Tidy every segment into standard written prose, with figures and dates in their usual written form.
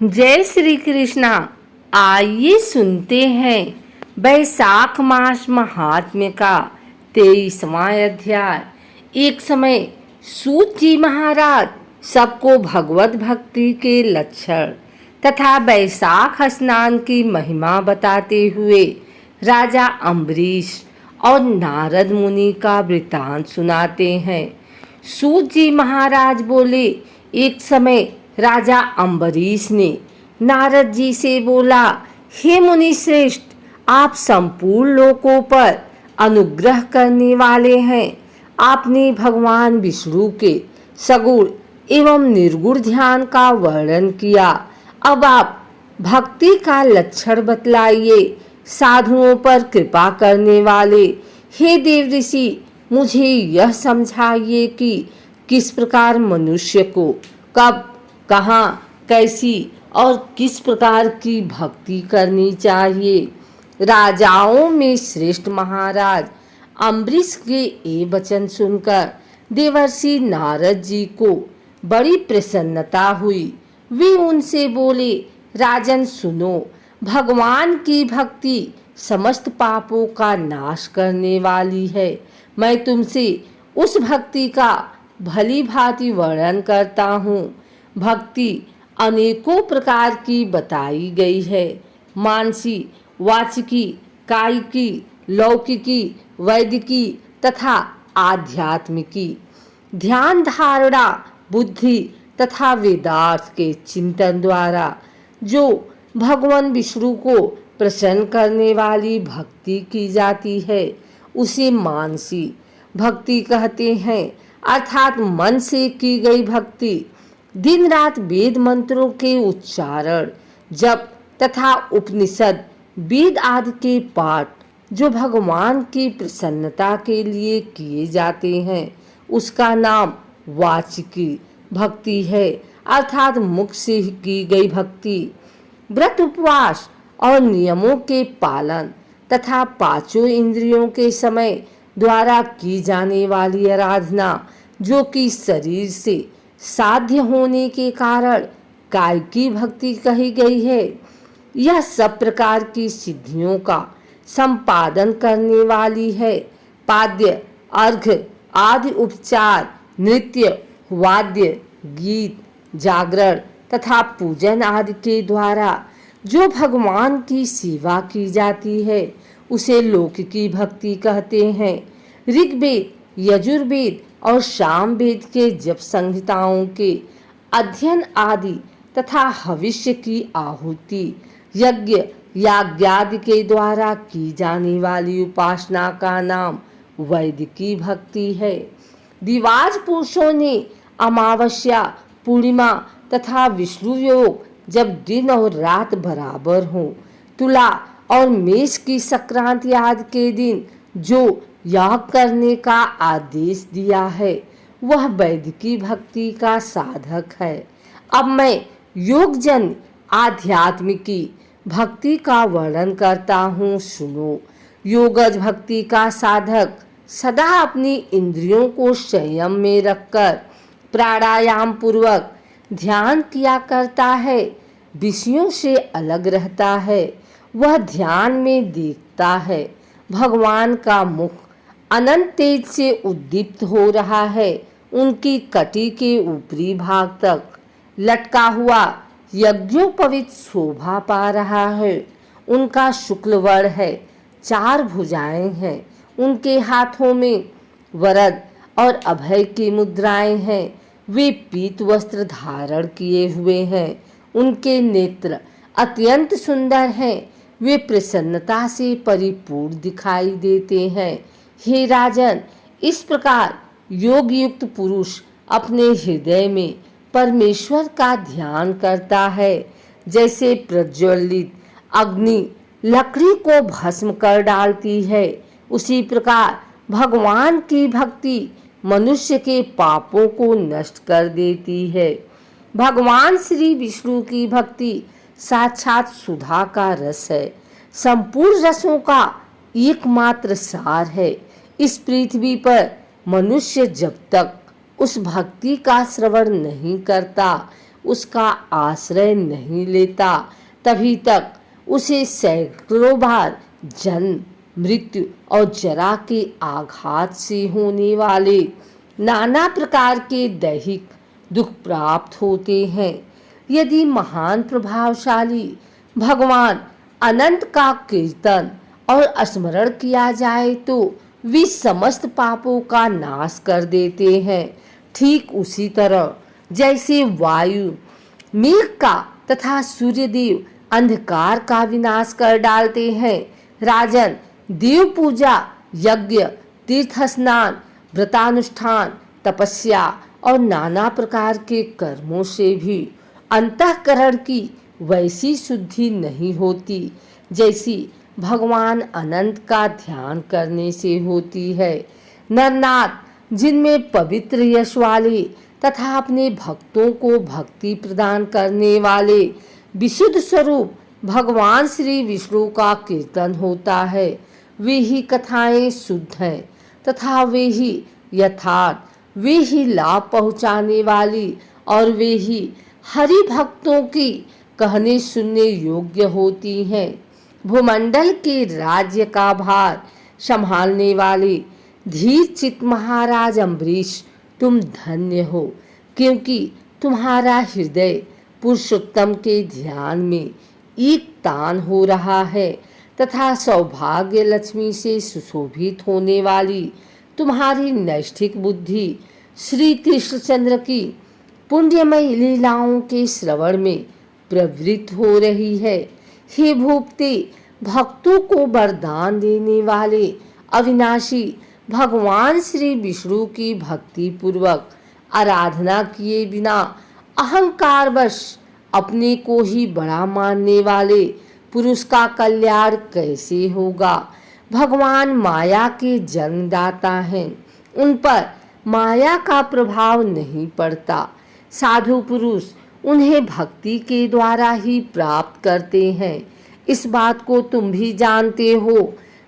जय श्री कृष्णा। आइए सुनते हैं बैसाख मास महात्म्य का 23वां अध्याय। एक समय सूत जी महाराज सबको भगवत भक्ति के लक्षण तथा बैसाख स्नान की महिमा बताते हुए राजा अम्बरीश और नारद मुनि का वृतांत सुनाते हैं। सूत जी महाराज बोले, एक समय राजा अम्बरीश ने नारद जी से बोला, हे मुनि श्रेष्ठ, आप संपूर्ण लोकों पर अनुग्रह करने वाले हैं। आपने भगवान विष्णु के सगुण एवं निर्गुण ध्यान का वर्णन किया। अब आप भक्ति का लक्षण बतलाइए। साधुओं पर कृपा करने वाले हे देव ऋषि, मुझे यह समझाइए कि किस प्रकार मनुष्य को कब, कहाँ, कैसी और किस प्रकार की भक्ति करनी चाहिए। राजाओं में श्रेष्ठ महाराज अम्बरीश के ये वचन सुनकर देवर्षि नारद जी को बड़ी प्रसन्नता हुई। वे उनसे बोले, राजन सुनो, भगवान की भक्ति समस्त पापों का नाश करने वाली है। मैं तुमसे उस भक्ति का भली भांति वर्णन करता हूँ। भक्ति अनेकों प्रकार की बताई गई है। मानसी, वाचिकी, कायिकी, लौकिकी, वैदिकी तथा आध्यात्मिकी। ध्यान, धारणा, बुद्धि तथा वेदार्थ के चिंतन द्वारा जो भगवान विष्णु को प्रसन्न करने वाली भक्ति की जाती है, उसे मानसी भक्ति कहते हैं, अर्थात मन से की गई भक्ति। दिन रात वेद मंत्रों के उच्चारण, जप तथा उपनिषद वेद आदि के पाठ जो भगवान की प्रसन्नता के लिए किए जाते हैं, उसका नाम वाचिकी भक्ति है, अर्थात मुख से की गई भक्ति। व्रत, उपवास और नियमों के पालन तथा पांचों इंद्रियों के समय द्वारा की जाने वाली आराधना, जो कि शरीर से साध्य होने के कारण काय की भक्ति कही गई है। यह सब प्रकार की सिद्धियों का संपादन करने वाली है। पाद्य, अर्घ्य आदि उपचार, नृत्य, वाद्य, गीत, जागरण तथा पूजन आदि के द्वारा जो भगवान की सेवा की जाती है, उसे लौकिकी भक्ति कहते हैं। ऋग्वेद, यजुर्वेद और सामवेद के जप संहिताओं के अध्ययन आदि तथा भविष्य की आहुति, यज्ञ, याज्ञादि के द्वारा की जाने वाली उपासना का नाम वैदिकी भक्ति है। दिवाज पुरुषों ने अमावस्या, पूर्णिमा तथा विष्णु योग, जब दिन और रात बराबर हो, तुला और मेष की संक्रांति आदि के दिन जो याग करने का आदेश दिया है, वह वैदिकी भक्ति का साधक है। अब मैं योगजन आध्यात्मिकी भक्ति का वर्णन करता हूँ, सुनो। योगज भक्ति का साधक सदा अपनी इंद्रियों को संयम में रखकर प्राणायाम पूर्वक ध्यान किया करता है, विषयों से अलग रहता है। वह ध्यान में देखता है भगवान का मुख अनंत तेज से उद्दीप्त हो रहा है। उनकी कटी के ऊपरी भाग तक लटका हुआ यज्ञोपवीत शोभा पा रहा है। उनका शुक्ल वर्ण है, 4 भुजाएं हैं। उनके हाथों में वरद और अभय की मुद्राएं हैं। वे पीत वस्त्र धारण किए हुए हैं। उनके नेत्र अत्यंत सुंदर हैं। वे प्रसन्नता से परिपूर्ण दिखाई देते हैं। हे राजन, इस प्रकार योग युक्त पुरुष अपने हृदय में परमेश्वर का ध्यान करता है। जैसे प्रज्वलित अग्नि लकड़ी को भस्म कर डालती है, उसी प्रकार भगवान की भक्ति मनुष्य के पापों को नष्ट कर देती है। भगवान श्री विष्णु की भक्ति साक्षात सुधा का रस है, संपूर्ण रसों का एकमात्र सार है। इस पृथ्वी पर मनुष्य जब तक उस भक्ति का श्रवण नहीं करता, उसका आश्रय नहीं लेता, तभी तक उसे सैकड़ों बार जन्म, मृत्यु और जरा के आघात से होने वाले नाना प्रकार के दैहिक दुख प्राप्त होते हैं। यदि महान प्रभावशाली भगवान अनंत का कीर्तन और स्मरण किया जाए तो वे समस्त पापों का नाश कर देते हैं। ठीक उसी तरह जैसे वायु मेघ का तथा सूर्यदेव अंधकार का विनाश कर डालते हैं, राजन देव पूजा, यज्ञ, तीर्थ स्नान, व्रतानुष्ठान, तपस्या और नाना प्रकार के कर्मों से भी अंतःकरण की वैसी शुद्धि नहीं होती जैसी भगवान अनंत का ध्यान करने से होती है। नरनाथ जिनमें पवित्र यश वाले तथा अपने भक्तों को भक्ति प्रदान करने वाले विशुद्ध स्वरूप भगवान श्री विष्णु का कीर्तन होता है, वे ही कथाएं शुद्ध हैं तथा वे ही यथार्थ, वे ही लाभ पहुँचाने वाली और वे ही हरि भक्तों की कहने सुनने योग्य होती हैं। भूमंडल के राज्य का भार संभालने वाले धीर चित महाराज अम्बरीश, तुम धन्य हो, क्योंकि तुम्हारा हृदय पुरुषोत्तम के ध्यान में एक तान हो रहा है तथा सौभाग्य लक्ष्मी से सुशोभित होने वाली तुम्हारी नैष्ठिक बुद्धि श्री कृष्णचंद्र की पुण्यमयी लीलाओं के श्रवण में प्रवृत्त हो रही है। हे भूपते, भक्तों को वरदान देने वाले अविनाशी भगवान श्री विष्णु की भक्ति पूर्वक आराधना किए बिना अहंकारवश अपने को ही बड़ा मानने वाले पुरुष का कल्याण कैसे होगा। भगवान माया के जन्मदाता हैं, उन पर माया का प्रभाव नहीं पड़ता। साधु पुरुष उन्हें भक्ति के द्वारा ही प्राप्त करते हैं, इस बात को तुम भी जानते हो।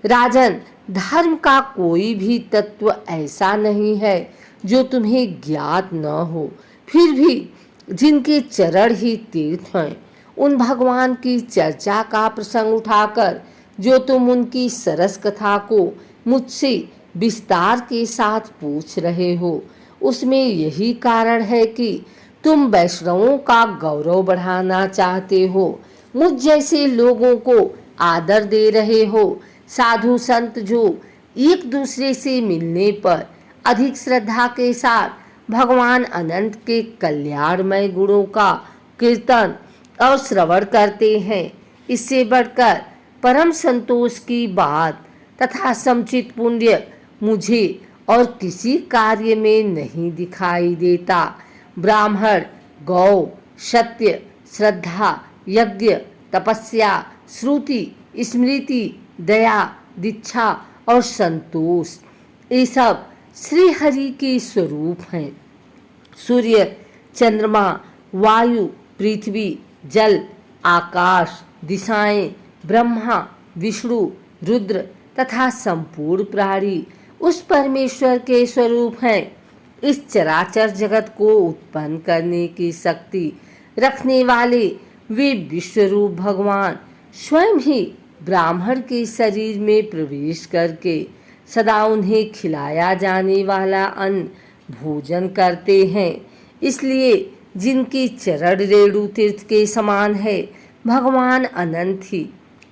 राजन, धर्म का कोई भी तत्व ऐसा नहीं है जो तुम्हें ज्ञात न हो, फिर भी जिनके चरण ही तीर्थ हैं, उन भगवान की चर्चा का प्रसंग उठाकर जो तुम उनकी सरस कथा को मुझसे विस्तार के साथ पूछ रहे हो, उसमें यही कारण है कि तुम वैष्णवों का गौरव बढ़ाना चाहते हो, मुझ जैसे लोगों को आदर दे रहे हो। साधु संत जो एक दूसरे से मिलने पर अधिक श्रद्धा के साथ भगवान अनंत के कल्याणमय गुणों का कीर्तन और श्रवण करते हैं, इससे बढ़कर परम संतोष की बात तथा समुचित पुण्य मुझे और किसी कार्य में नहीं दिखाई देता। ब्राह्मण, गौ, सत्य, श्रद्धा, यज्ञ, तपस्या, श्रुति, स्मृति, दया, दीक्षा और संतोष, ये सब श्री हरि के स्वरूप हैं। सूर्य, चंद्रमा, वायु, पृथ्वी, जल, आकाश, दिशाएं, ब्रह्मा, विष्णु, रुद्र तथा संपूर्ण प्राणी उस परमेश्वर के स्वरूप हैं। इस चराचर जगत को उत्पन्न करने की शक्ति रखने वाले वे विश्वरूप भगवान स्वयं ही ब्राह्मण के शरीर में प्रवेश करके सदा उन्हें खिलाया जाने वाला अन्न भोजन करते हैं। इसलिए जिनकी चरण रेणु तीर्थ के समान है, भगवान अनंत ही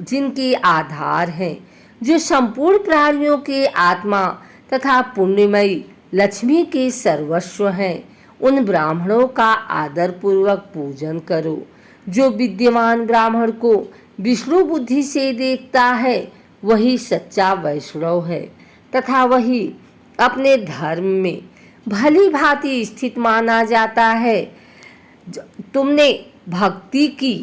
जिनके आधार हैं, जो संपूर्ण प्राणियों के आत्मा तथा पुण्यमयी लक्ष्मी के सर्वस्व हैं, उन ब्राह्मणों का आदर पूर्वक पूजन करो। जो विद्यमान ब्राह्मण को विष्णु बुद्धि से देखता है, वही सच्चा वैष्णव है तथा वही अपने धर्म में भली भांति स्थित माना जाता है। तुमने भक्ति की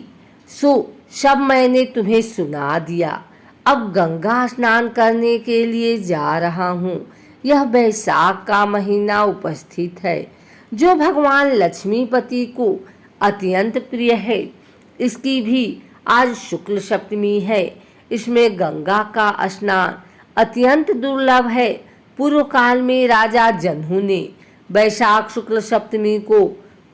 सो सब मैंने तुम्हें सुना दिया। अब गंगा स्नान करने के लिए जा रहा हूँ। यह बैसाख का महीना उपस्थित है, जो भगवान लक्ष्मीपति को अत्यंत प्रिय है। इसकी भी आज शुक्ल सप्तमी है। इसमें गंगा का स्नान अत्यंत दुर्लभ है। पूर्व काल में राजा जनहू ने बैसाख शुक्ल सप्तमी को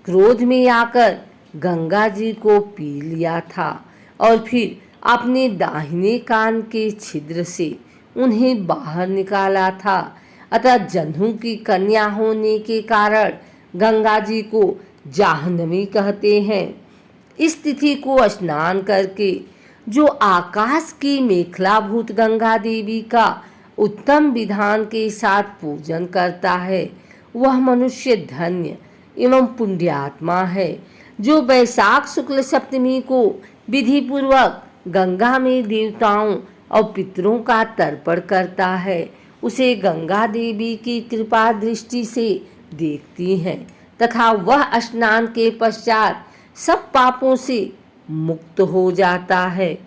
क्रोध में आकर गंगा जी को पी लिया था और फिर अपने दाहिने कान के छिद्र से उन्हें बाहर निकाला था। अतः जन्हू की कन्या होने के कारण गंगा जी को जाह्नवी कहते हैं। इस तिथि को स्नान करके जो आकाश की मेखलाभूत गंगा देवी का उत्तम विधान के साथ पूजन करता है, वह मनुष्य धन्य एवं पुण्यात्मा है। जो वैशाख शुक्ल सप्तमी को विधि पूर्वक गंगा में देवताओं और पितरों का तर्पण करता है, उसे गंगा देवी की कृपा दृष्टि से देखती हैं तथा वह स्नान के पश्चात सब पापों से मुक्त हो जाता है।